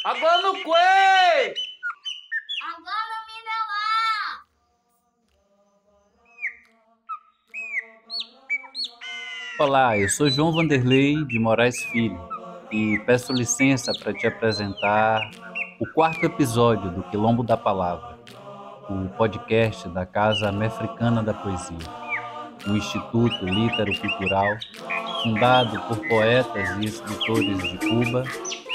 Agora no Quê! Agora me dá lá! Olá, eu sou João Vanderlei de Moraes Filho e peço licença para te apresentar o quarto episódio do Quilombo da Palavra, o podcast da Casa Americana da Poesia, um instituto litero-cultural fundado por poetas e escritores de Cuba,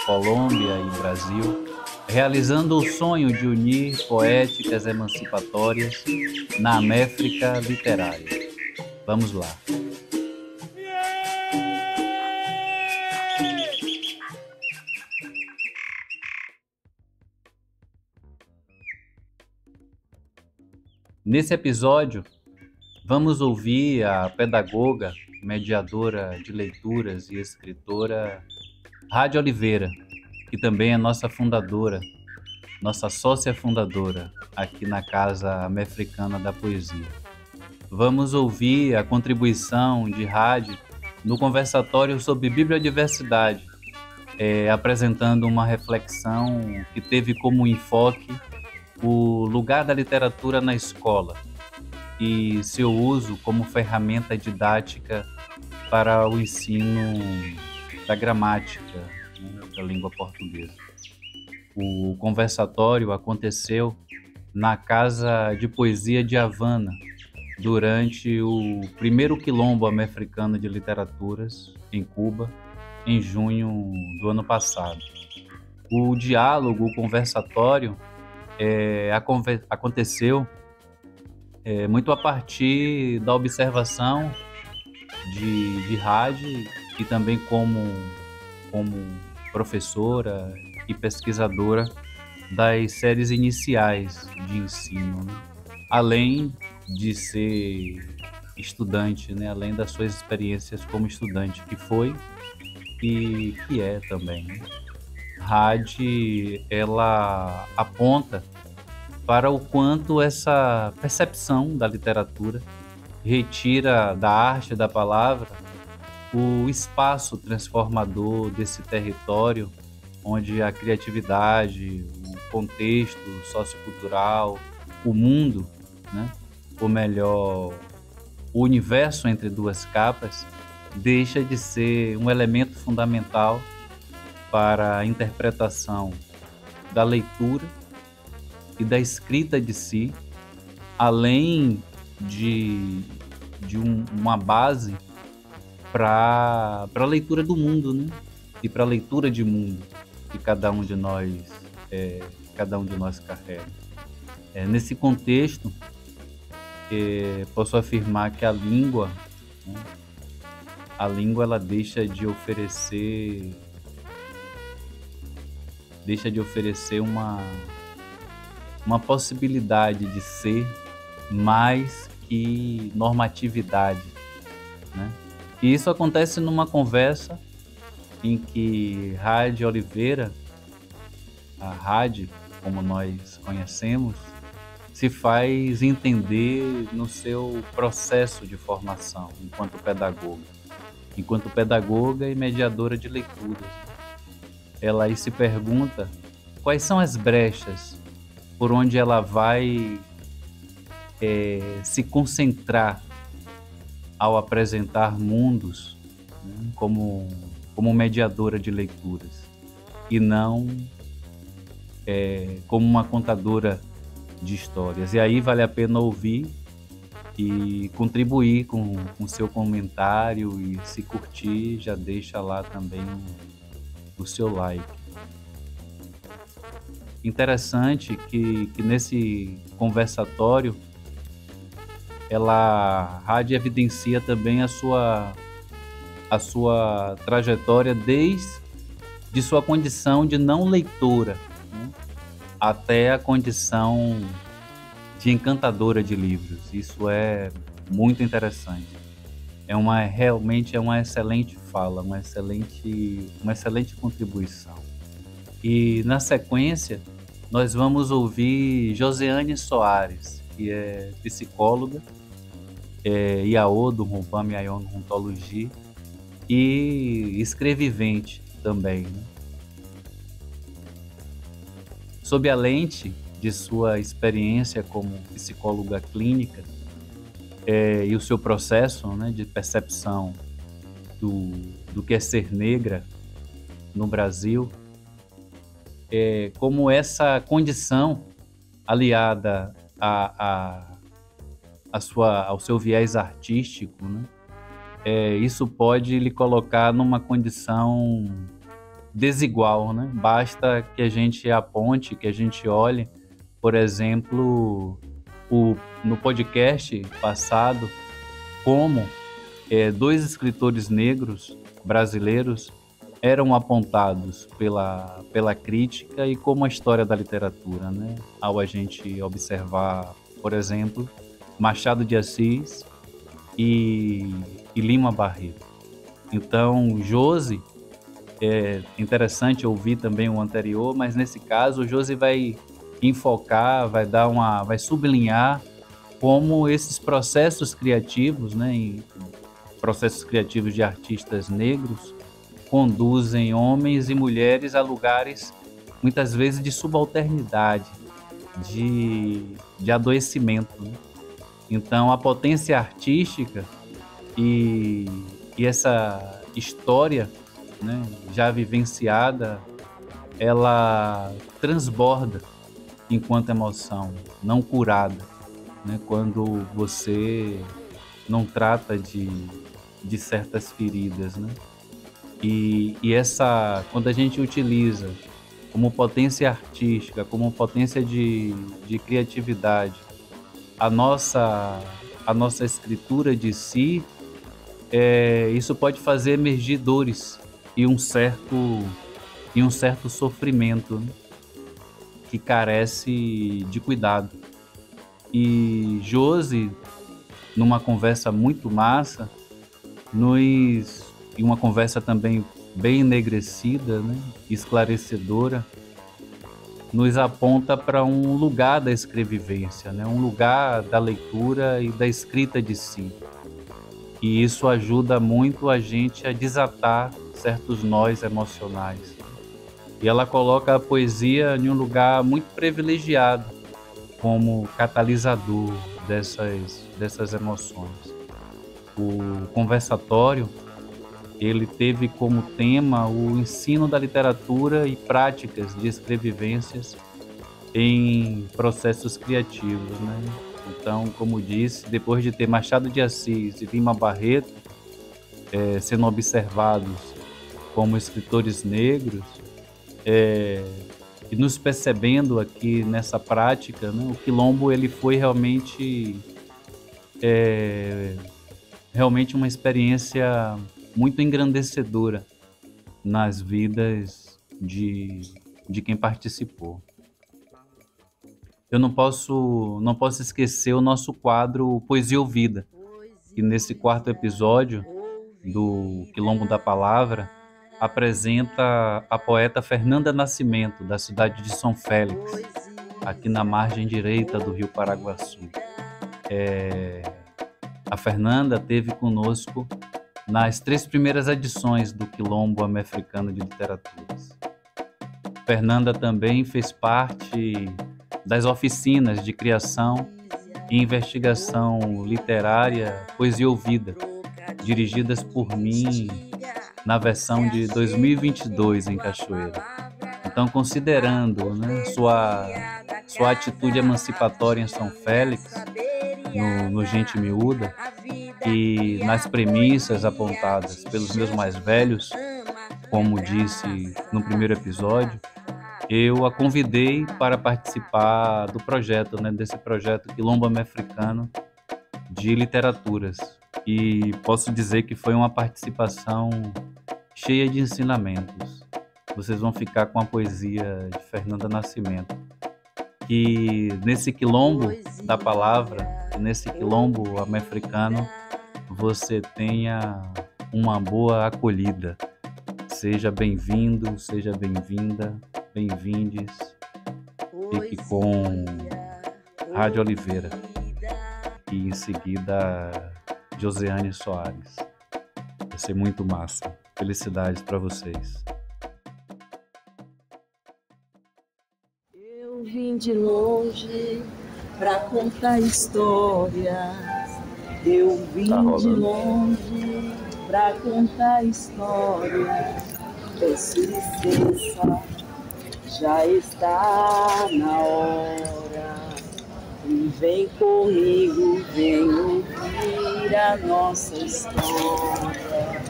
Colômbia e Brasil, realizando o sonho de unir poéticas emancipatórias na América literária. Vamos lá. Nesse episódio, vamos ouvir a pedagoga, mediadora de leituras e escritora Rádia Oliveira, que também é nossa fundadora, nossa sócia fundadora aqui na Casa Americana da Poesia. Vamos ouvir a contribuição de Rádio no conversatório sobre bibliodiversidade, apresentando uma reflexão que teve como enfoque o lugar da literatura na escola e seu uso como ferramenta didática para o ensino da gramática, da língua portuguesa. O conversatório aconteceu na Casa de Poesia de Havana, durante o primeiro Quilombo Americano de Literaturas, em Cuba, em junho do ano passado. O diálogo, o conversatório, aconteceu muito a partir da observação de Rádio e também como professora e pesquisadora das séries iniciais de ensino, né? Além de ser estudante, né? Além das suas experiências como estudante, que foi e que é também, né? Rádio, ela aponta para o quanto essa percepção da literatura retira da arte, da palavra, o espaço transformador desse território onde a criatividade, o contexto sociocultural, o mundo, né? Ou melhor, o universo entre duas capas, deixa de ser um elemento fundamental para a interpretação da leitura e da escrita de si, além de uma base para a leitura do mundo, né? E para a leitura de mundo que cada um de nós carrega. Nesse contexto, posso afirmar que a língua, né? A língua, ela deixa de oferecer uma possibilidade de ser mais que normatividade, né? E isso acontece numa conversa em que Rádio Oliveira, a Rádio, como nós conhecemos, se faz entender no seu processo de formação enquanto pedagoga e mediadora de leituras. Ela aí se pergunta quais são as brechas por onde ela vai se concentrar ao apresentar mundos, né, como mediadora de leituras e não como uma contadora de histórias. E aí vale a pena ouvir e contribuir com seu comentário, e se curtir, já deixa lá também o seu like. Interessante que nesse conversatório Rádio evidencia também a sua trajetória desde sua condição de não leitora, né, até a condição de encantadora de livros. Isso é muito interessante. Realmente é uma excelente fala, uma excelente contribuição. E na sequência nós vamos ouvir Josiane Soares, que é psicóloga, Iaô do Rumpam Yayon Runtologia e escrevivente também, né? sob a lente de sua experiência como psicóloga clínica, e o seu processo, né, de percepção do que é ser negra no Brasil, como essa condição aliada ao seu viés artístico, né, isso pode lhe colocar numa condição desigual, né? Basta que a gente aponte, que a gente olhe, por exemplo, no podcast passado, como 2 escritores negros brasileiros eram apontados pela crítica e como a história da literatura, né? Ao a gente observar, por exemplo, Machado de Assis e Lima Barreto. Então, Josi, é interessante ouvir também o anterior, mas nesse caso o Josi vai enfocar, vai sublinhar como esses processos criativos, né, processos criativos de artistas negros, conduzem homens e mulheres a lugares muitas vezes de subalternidade, de adoecimento, né? Então a potência artística e essa história, né, já vivenciada, ela transborda enquanto emoção, não curada, né, quando você não trata de certas feridas, né? E quando a gente utiliza como potência artística, como potência de criatividade, a nossa escritura de si, isso pode fazer emergir dores e um certo sofrimento, né, que carece de cuidado. E Josi, numa conversa muito massa, e uma conversa também bem enegrecida, né, esclarecedora, nos aponta para um lugar da escrevivência, né, um lugar da leitura e da escrita de si. E isso ajuda muito a gente a desatar certos nós emocionais. E ela coloca a poesia em um lugar muito privilegiado, como catalisador dessas emoções. O conversatório, ele teve como tema o ensino da literatura e práticas de escrevivências em processos criativos, né? Então, como disse, depois de ter Machado de Assis e Lima Barreto sendo observados como escritores negros, e nos percebendo aqui nessa prática, né, o Quilombo ele foi realmente uma experiência muito engrandecedora nas vidas de quem participou. Eu não posso esquecer o nosso quadro Poesia Ouvida, que nesse 4º episódio do Quilombo da Palavra apresenta a poeta Fernanda Nascimento, da cidade de São Félix, aqui na margem direita do Rio Paraguaçu. A Fernanda esteve conosco nas 3 primeiras edições do Quilombo Americano de Literaturas. Fernanda também fez parte das oficinas de criação e investigação literária Poesia Ouvida, dirigidas por mim na versão de 2022 em Cachoeira. Então, considerando, né, sua atitude emancipatória em São Félix, no Gente Miúda, e nas premissas apontadas pelos meus mais velhos, como disse no primeiro episódio, eu a convidei para participar do projeto, né, desse projeto Quilombo Americano de Literaturas. E posso dizer que foi uma participação cheia de ensinamentos. Vocês vão ficar com a poesia de Fernanda Nascimento, que nesse Quilombo da Palavra, nesse Quilombo Americano, você tenha uma boa acolhida. Seja bem-vindo, seja bem-vinda, bem-vindes. Fique com Rádio Oliveira e em seguida Josiane Soares. Vai ser muito massa. Felicidades para vocês. de longe pra contar histórias. Eu vim de longe pra contar histórias. Peço licença, já está na hora. E vem comigo, vem ouvir a nossa história.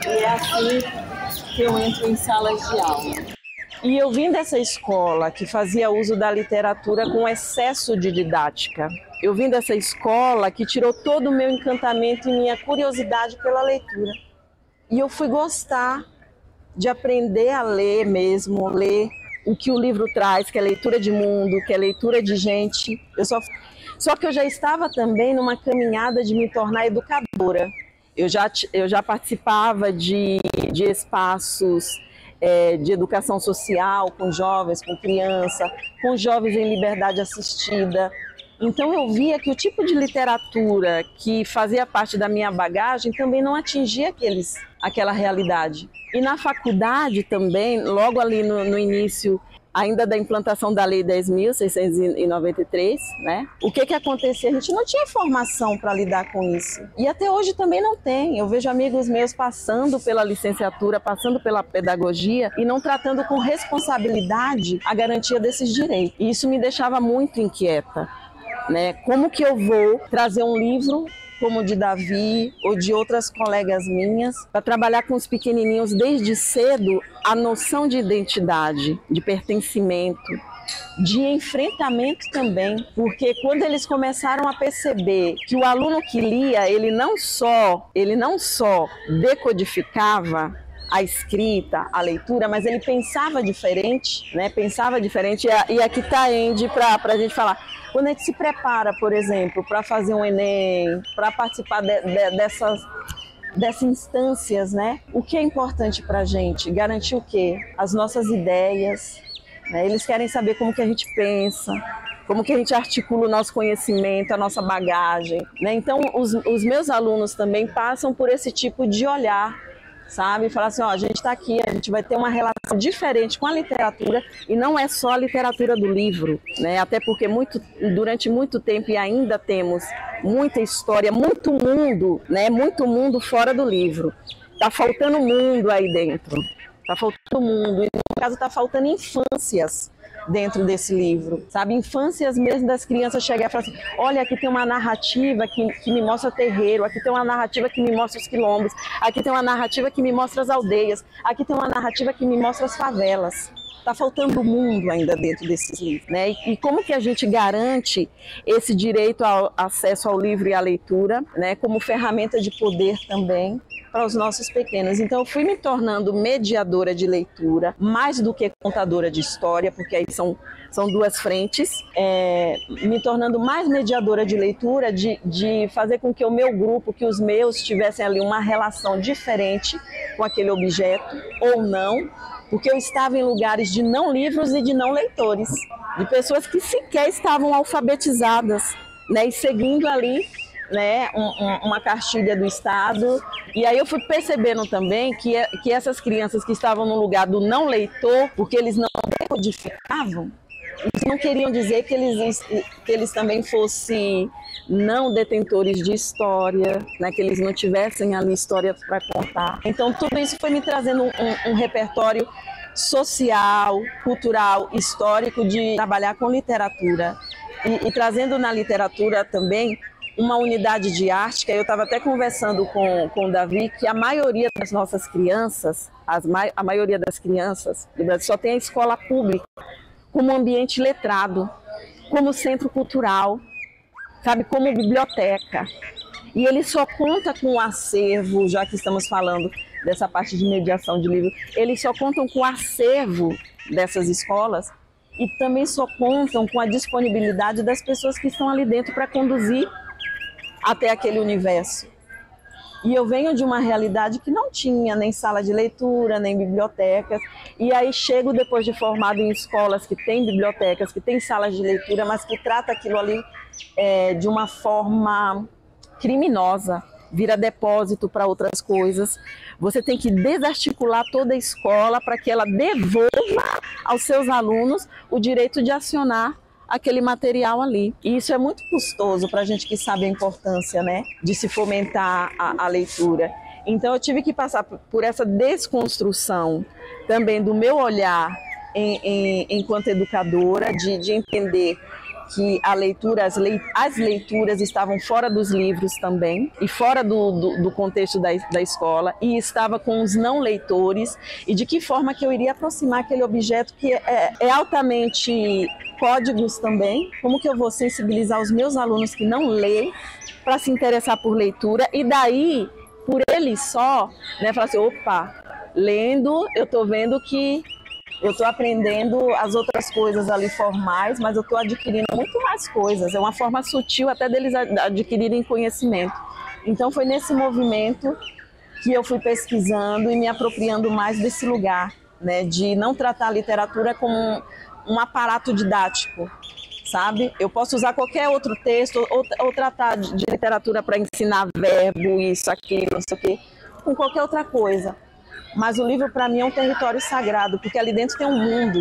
E é assim que eu entro em salas de aula. E eu vim dessa escola que fazia uso da literatura com excesso de didática. Eu vim dessa escola que tirou todo o meu encantamento e minha curiosidade pela leitura. E eu fui gostar de aprender a ler mesmo, ler o que o livro traz, que é leitura de mundo, que é leitura de gente. Só que eu já estava também numa caminhada de me tornar educadora. Eu já participava de espaços de educação social com jovens, com criança, com jovens em liberdade assistida. Então eu via que o tipo de literatura que fazia parte da minha bagagem também não atingia aquela realidade. E na faculdade também, logo ali no início, ainda da implantação da Lei 10.693, né? O que acontecia? A gente não tinha informação para lidar com isso. E até hoje também não tem. Eu vejo amigos meus passando pela licenciatura, passando pela pedagogia e não tratando com responsabilidade a garantia desses direitos. E isso me deixava muito inquieta, né? Como que eu vou trazer um livro como o de Davi ou de outras colegas minhas, para trabalhar com os pequenininhos desde cedo a noção de identidade, de pertencimento, de enfrentamento também, porque quando eles começaram a perceber que o aluno que lia, ele não só decodificava a escrita, a leitura, mas ele pensava diferente, né? Pensava diferente. E aqui está a Andy para a gente falar. Quando a gente se prepara, por exemplo, para fazer um Enem, para participar dessas instâncias, né? O que é importante para a gente? Garantir o quê? As nossas ideias, né? Eles querem saber como que a gente pensa, como que a gente articula o nosso conhecimento, a nossa bagagem, né? Então, os meus alunos também passam por esse tipo de olhar, sabe? Falar assim, ó, a gente está aqui, a gente vai ter uma relação diferente com a literatura e não é só a literatura do livro, né? Até porque durante muito tempo e ainda temos muita história, muito mundo, né? Muito mundo fora do livro. Tá faltando mundo aí dentro, tá faltando mundo e no caso tá faltando infâncias dentro desse livro, sabe? Infâncias mesmo das crianças chegarem e falar assim, olha, aqui tem uma narrativa que me mostra terreiro, aqui tem uma narrativa que me mostra os quilombos, aqui tem uma narrativa que me mostra as aldeias, aqui tem uma narrativa que me mostra as favelas. Está faltando o mundo ainda dentro desses livros, né? E como que a gente garante esse direito ao acesso ao livro e à leitura, né? Como ferramenta de poder também para os nossos pequenos. Então eu fui me tornando mediadora de leitura, mais do que contadora de história, porque aí são duas frentes, me tornando mais mediadora de leitura, de fazer com que o meu grupo, que os meus tivessem ali uma relação diferente com aquele objeto, ou não, porque eu estava em lugares de não livros e de não leitores, de pessoas que sequer estavam alfabetizadas, né, e seguindo ali, né, uma cartilha do Estado. E aí eu fui percebendo também que essas crianças que estavam no lugar do não leitor, porque eles não decodificavam, isso não queriam dizer que eles também fossem não detentores de história, né, que eles não tivessem ali história para contar. Então tudo isso foi me trazendo um repertório social, cultural, histórico de trabalhar com literatura e trazendo na literatura também uma unidade de arte, que eu estava até conversando com o Davi, que a maioria das nossas crianças, a maioria das crianças do Brasil só tem a escola pública como ambiente letrado, como centro cultural, sabe, como biblioteca. E ele só conta com o acervo, já que estamos falando dessa parte de mediação de livro, eles só contam com o acervo dessas escolas e também só contam com a disponibilidade das pessoas que estão ali dentro para conduzir até aquele universo. E eu venho de uma realidade que não tinha nem sala de leitura, nem bibliotecas. E aí chego depois de formado em escolas que têm bibliotecas, que têm salas de leitura, mas que trata aquilo ali de uma forma criminosa, vira depósito para outras coisas. Você tem que desarticular toda a escola para que ela devolva aos seus alunos o direito de acionar aquele material ali. E isso é muito custoso para a gente que sabe a importância, né, de se fomentar a leitura. Então eu tive que passar por essa desconstrução também do meu olhar enquanto educadora, de entender que a leitura, as leituras estavam fora dos livros também, e fora do contexto da escola, e estava com os não leitores, e de que forma que eu iria aproximar aquele objeto que é altamente códigos também, como que eu vou sensibilizar os meus alunos que não leem para se interessar por leitura, e daí, por ele só, né, falar assim, opa, lendo, eu estou vendo que eu estou aprendendo as outras coisas ali formais, mas eu estou adquirindo muito mais coisas. É uma forma sutil até deles adquirirem conhecimento. Então foi nesse movimento que eu fui pesquisando e me apropriando mais desse lugar, né, de não tratar a literatura como um aparato didático, sabe? Eu posso usar qualquer outro texto ou tratar de literatura para ensinar verbo, isso, aquilo, não sei o quê, com qualquer outra coisa. Mas o livro, para mim, é um território sagrado, porque ali dentro tem um mundo.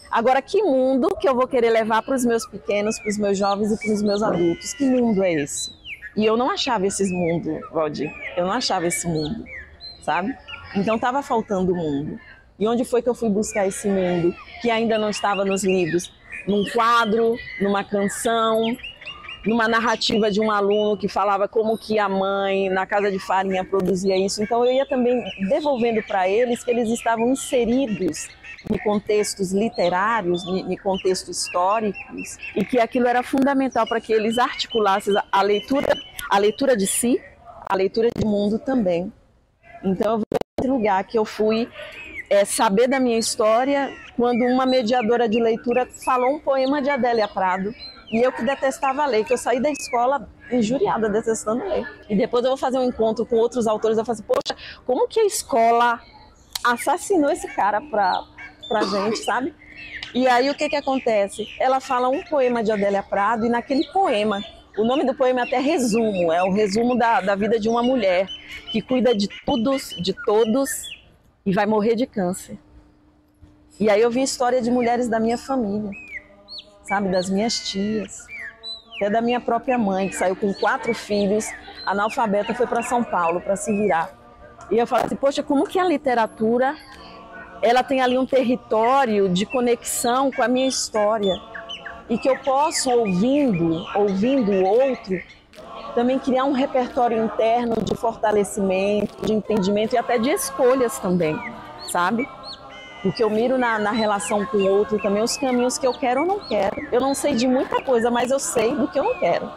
Agora, que mundo que eu vou querer levar para os meus pequenos, para os meus jovens e para os meus adultos? Que mundo é esse? E eu não achava esse mundo, Valdir. Eu não achava esse mundo, sabe? Então, estava faltando o mundo. E onde foi que eu fui buscar esse mundo que ainda não estava nos livros? Num quadro, numa canção, numa narrativa de um aluno que falava como que a mãe na casa de farinha produzia isso. Então eu ia também devolvendo para eles que eles estavam inseridos em contextos literários, em contextos históricos, e que aquilo era fundamental para que eles articulassem a leitura de si, a leitura de mundo também. Então eu vi esse lugar que eu fui saber da minha história quando uma mediadora de leitura falou um poema de Adélia Prado. E eu que detestava ler, que eu saí da escola injuriada, detestando ler. E depois eu vou fazer um encontro com outros autores, eu falo assim, poxa, como que a escola assassinou esse cara pra gente, sabe? E aí o que acontece? Ela fala um poema de Adélia Prado e naquele poema, o nome do poema é até resumo, é o resumo da vida de uma mulher que cuida de todos e vai morrer de câncer. E aí eu vi a história de mulheres da minha família, sabe, das minhas tias, até da minha própria mãe, que saiu com 4 filhos, analfabeta, foi para São Paulo para se virar. E eu falei assim, poxa, como que a literatura, ela tem ali um território de conexão com a minha história, e que eu posso, ouvindo o outro, também criar um repertório interno de fortalecimento, de entendimento e até de escolhas também, sabe? Porque eu miro na relação com o outro também os caminhos que eu quero ou não quero. Eu não sei de muita coisa, mas eu sei do que eu não quero.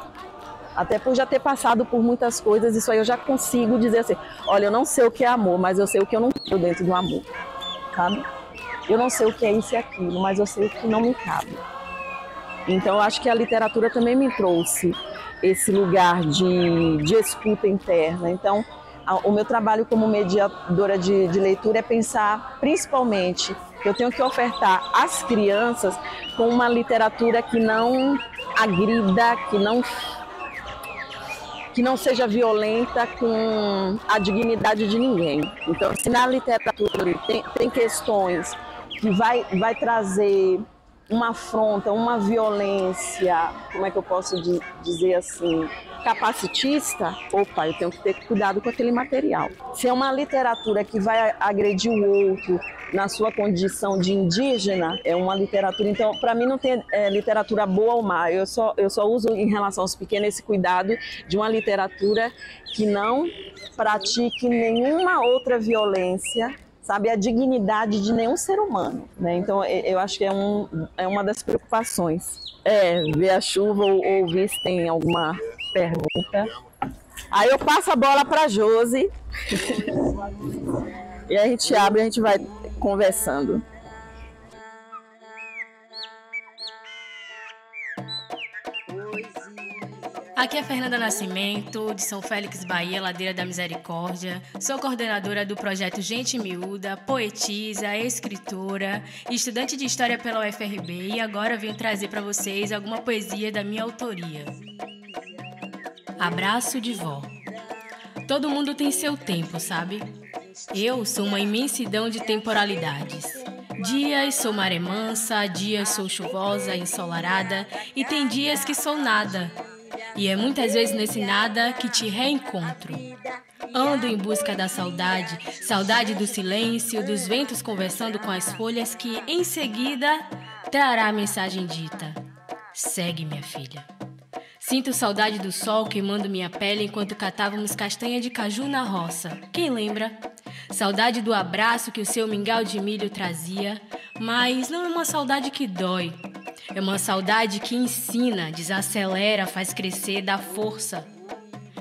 Até por já ter passado por muitas coisas, isso aí eu já consigo dizer assim, olha, eu não sei o que é amor, mas eu sei o que eu não quero dentro do amor, sabe? Eu não sei o que é isso e aquilo, mas eu sei o que não me cabe. Então eu acho que a literatura também me trouxe esse lugar de escuta interna. Então, o meu trabalho como mediadora de leitura é pensar, principalmente, que eu tenho que ofertar às crianças com uma literatura que não agrida, que não seja violenta com a dignidade de ninguém. Então, se na literatura tem questões que vai trazer uma afronta, uma violência, como é que eu posso dizer assim, capacitista, opa, eu tenho que ter cuidado com aquele material. Se é uma literatura que vai agredir o outro na sua condição de indígena, é uma literatura, então, para mim não tem literatura boa ou má, eu só uso em relação aos pequenos esse cuidado de uma literatura que não pratique nenhuma outra violência, sabe, a dignidade de nenhum ser humano, né? Então eu acho que é uma das preocupações. Ver a chuva ou ouvir se tem alguma pergunta. Aí eu passo a bola para a Josi e a gente abre e a gente vai conversando. Aqui é Fernanda Nascimento, de São Félix, Bahia, Ladeira da Misericórdia. Sou coordenadora do projeto Gente Miúda, poetisa, escritora, estudante de História pela UFRB e agora venho trazer para vocês alguma poesia da minha autoria. Abraço de Vó. todo mundo tem seu tempo, sabe? Eu sou uma imensidão de temporalidades. Dias sou maré mansa, dias sou chuvosa, ensolarada, e tem dias que sou nada. E é muitas vezes nesse nada que te reencontro. Ando em busca da saudade, saudade do silêncio, dos ventos conversando com as folhas que, em seguida, trará a mensagem dita: segue, minha filha. Sinto saudade do sol queimando minha pele enquanto catávamos castanha de caju na roça. Quem lembra? Saudade do abraço que o seu mingau de milho trazia, mas não é uma saudade que dói. É uma saudade que ensina, desacelera, faz crescer, dá força.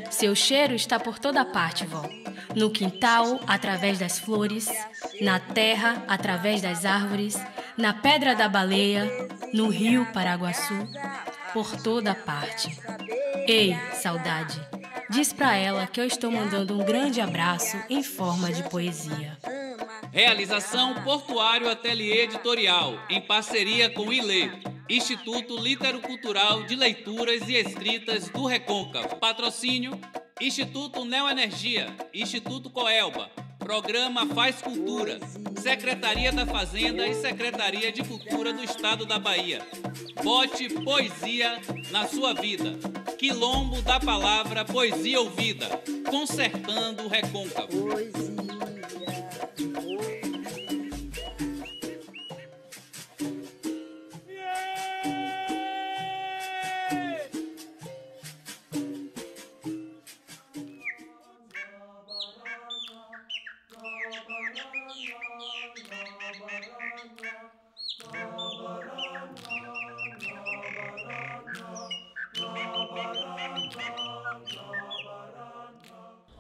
Seu cheiro está por toda parte, vó. No quintal, através das flores, na terra, através das árvores, na pedra da baleia, no rio Paraguaçu, por toda parte. Ei, saudade, diz pra ela que eu estou mandando um grande abraço em forma de poesia. Realização Portuário Ateliê Editorial, em parceria com o ILE, Instituto Litero-Cultural de Leituras e Escritas do Recôncavo. Patrocínio: Instituto Neoenergia, Instituto Coelba, Programa Faz Cultura, Secretaria da Fazenda e Secretaria de Cultura do Estado da Bahia. Bote poesia na sua vida. Quilombo da Palavra, poesia ouvida, consertando o Recôncavo.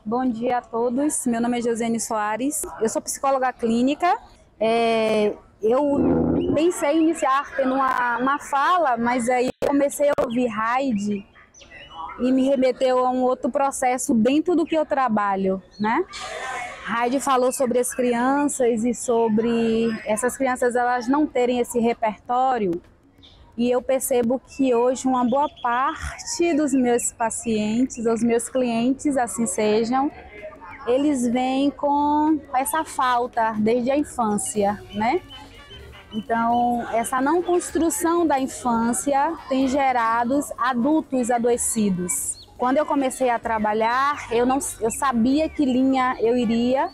Bom dia a todos, meu nome é Josiane Soares, eu sou psicóloga clínica. Eu pensei em iniciar tendo uma fala, mas aí comecei a ouvir Heidi e me remeteu a um outro processo dentro do que eu trabalho, né? Heidi falou sobre as crianças e sobre essas crianças elas não terem esse repertório. E eu percebo que hoje uma boa parte dos meus pacientes, os meus clientes, assim sejam, eles vêm com essa falta desde a infância, né? Então, essa não construção da infância tem gerado adultos adoecidos. Quando eu comecei a trabalhar, eu sabia que linha eu iria,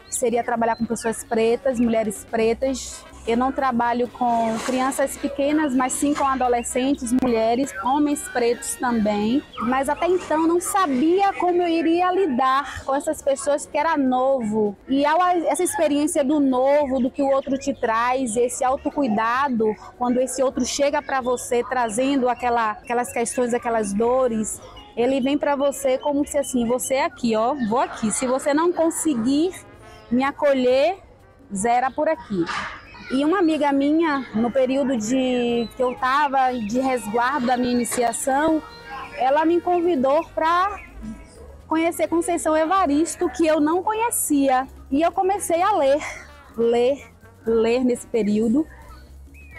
seria trabalhar com pessoas pretas, mulheres pretas. Eu não trabalho com crianças pequenas, mas sim com adolescentes, mulheres, homens pretos também. Mas até então não sabia como eu iria lidar com essas pessoas, porque era novo. E essa experiência do novo, do que o outro te traz, esse autocuidado, quando esse outro chega para você trazendo aquelas questões, aquelas dores, ele vem para você como se assim, você é aqui, ó, vou aqui. Se você não conseguir me acolher, zera por aqui. E uma amiga minha, no período que eu estava de resguardo da minha iniciação, ela me convidou para conhecer Conceição Evaristo, que eu não conhecia. E eu comecei a ler nesse período.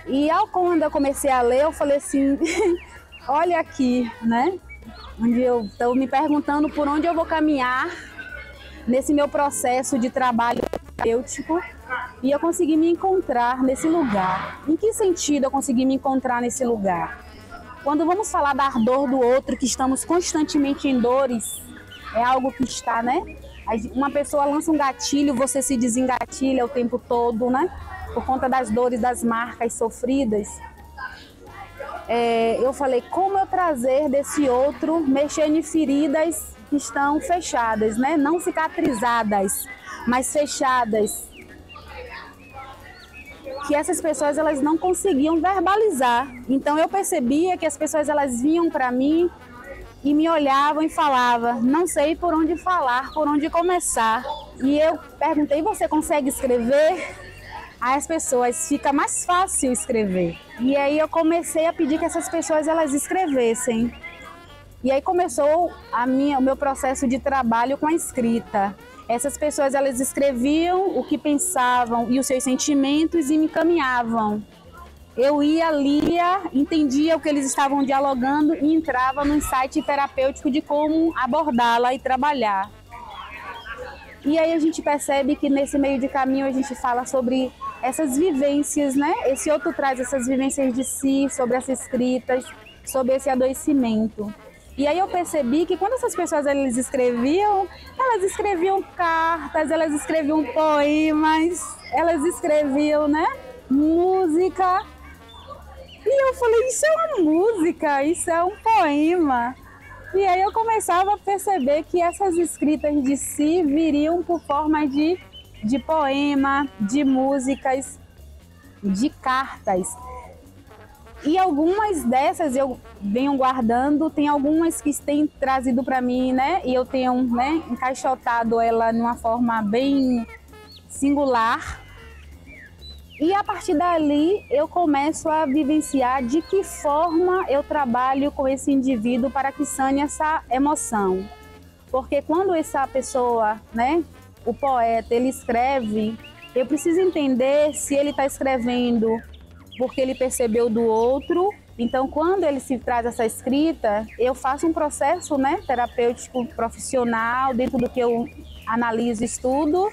E quando eu comecei a ler, eu falei assim, olha aqui, né? Onde eu estou me perguntando por onde eu vou caminhar nesse meu processo de trabalho terapêutico. E eu consegui me encontrar nesse lugar. Em que sentido eu consegui me encontrar nesse lugar? Quando vamos falar da dor do outro, que estamos constantemente em dores, é algo que está, né? Uma pessoa lança um gatilho, você se desengatilha o tempo todo, né? Por conta das dores, das marcas sofridas. Eu falei, como eu trazer desse outro, mexendo em feridas que estão fechadas, né? Não cicatrizadas, mas fechadas. Que essas pessoas elas não conseguiam verbalizar. Então eu percebia que as pessoas elas vinham para mim e me olhavam e falavam, não sei por onde falar, por onde começar. E eu perguntei, você consegue escrever? Aí as pessoas, fica mais fácil escrever. E aí eu comecei a pedir que essas pessoas elas escrevessem. E aí começou o meu processo de trabalho com a escrita. Essas pessoas elas escreviam o que pensavam e os seus sentimentos e me encaminhavam. Eu lia, entendia o que eles estavam dialogando e entrava no insight terapêutico de como abordá-la e trabalhar. E aí a gente percebe que nesse meio de caminho a gente fala sobre essas vivências, né? Esse outro traz essas vivências de si, sobre essas escritas, sobre esse adoecimento. E aí eu percebi que quando essas pessoas elas escreviam cartas, elas escreviam poemas, elas escreviam, né, música. E eu falei, isso é uma música, isso é um poema. E aí eu começava a perceber que essas escritas de si viriam por forma de poema, de músicas, de cartas. E algumas dessas eu venho guardando, tem algumas que têm trazido para mim, né? E eu tenho, né, encaixotado ela de uma forma bem singular. E a partir dali eu começo a vivenciar de que forma eu trabalho com esse indivíduo para que sane essa emoção. Porque quando essa pessoa, né, o poeta, ele escreve, eu preciso entender se ele está escrevendo porque ele percebeu do outro. Então, quando ele se traz essa escrita, eu faço um processo, né, terapêutico profissional, dentro do que eu analiso e estudo,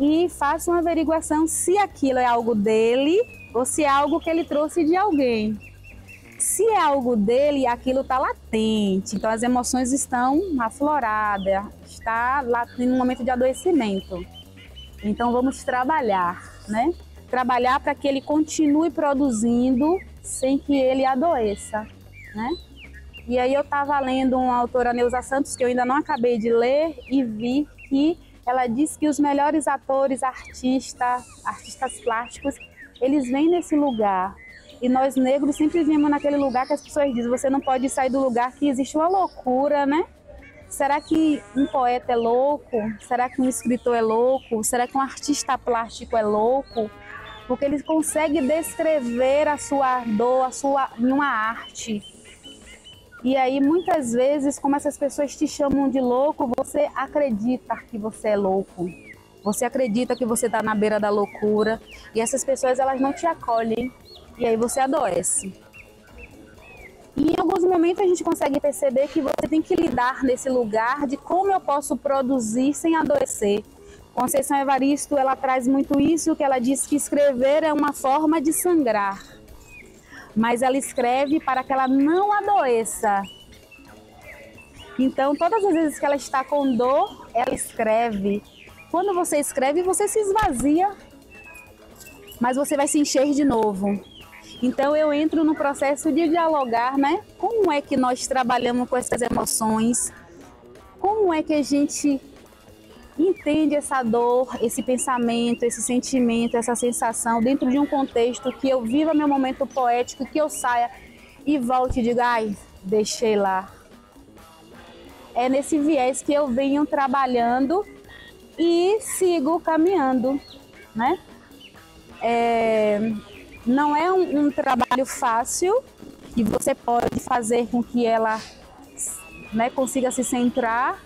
e faço uma averiguação se aquilo é algo dele ou se é algo que ele trouxe de alguém. Se é algo dele, aquilo está latente, então as emoções estão afloradas, está lá no momento de adoecimento. Então vamos trabalhar, né? Trabalhar para que ele continue produzindo sem que ele adoeça, né? E aí eu estava lendo uma autora, Neuza Santos, que eu ainda não acabei de ler, e vi que ela diz que os melhores atores, artistas plásticos, eles vêm nesse lugar. E nós negros sempre vimos naquele lugar que as pessoas dizem, você não pode sair do lugar que existe uma loucura, né? Será que um poeta é louco? Será que um escritor é louco? Será que um artista plástico é louco? Porque ele consegue descrever a sua dor, em uma arte. E aí, muitas vezes, como essas pessoas te chamam de louco, você acredita que você é louco. Você acredita que você está na beira da loucura. E essas pessoas, elas não te acolhem. E aí você adoece. E em alguns momentos a gente consegue perceber que você tem que lidar nesse lugar de como eu posso produzir sem adoecer. Conceição Evaristo, ela traz muito isso, que ela diz que escrever é uma forma de sangrar. Mas ela escreve para que ela não adoeça. Então, todas as vezes que ela está com dor, ela escreve. Quando você escreve, você se esvazia, mas você vai se encher de novo. Então, eu entro no processo de dialogar, né? Como é que nós trabalhamos com essas emoções? Como é que a gente entende essa dor, esse pensamento, esse sentimento, essa sensação dentro de um contexto que eu viva meu momento poético, que eu saia e volte e diga, ai, deixei lá. É nesse viés que eu venho trabalhando e sigo caminhando, né? Não é um trabalho fácil que você pode fazer com que ela, né, consiga se centrar,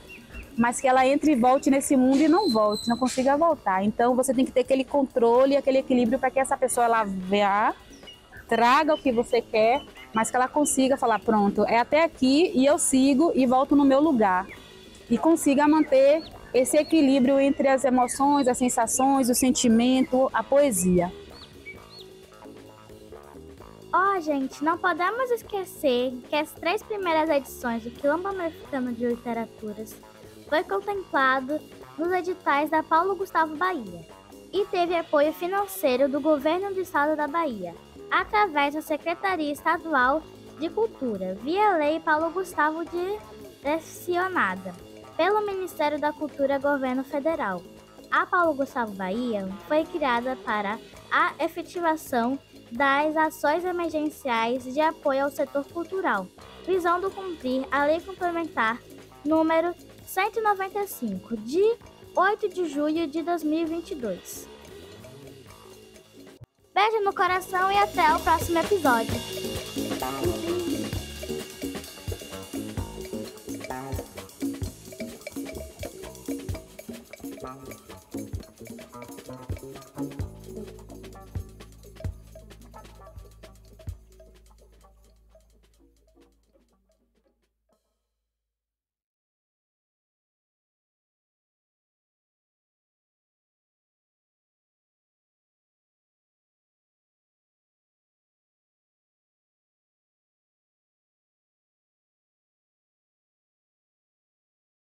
mas que ela entre e volte nesse mundo e não volte, não consiga voltar. Então você tem que ter aquele controle, aquele equilíbrio para que essa pessoa ela vá, traga o que você quer, mas que ela consiga falar, pronto, é até aqui e eu sigo e volto no meu lugar. E consiga manter esse equilíbrio entre as emoções, as sensações, o sentimento, a poesia. Gente, não podemos esquecer que as 3 primeiras edições do Quilombo Americano de Literaturas foi contemplado nos editais da Paulo Gustavo Bahia e teve apoio financeiro do Governo do Estado da Bahia, através da Secretaria Estadual de Cultura, via Lei Paulo Gustavo direcionada pelo Ministério da Cultura Governo Federal. A Paulo Gustavo Bahia foi criada para a efetivação das ações emergenciais de apoio ao setor cultural, visando cumprir a Lei Complementar número 195, de 8 de julho de 2022. Beijo no coração e até o próximo episódio.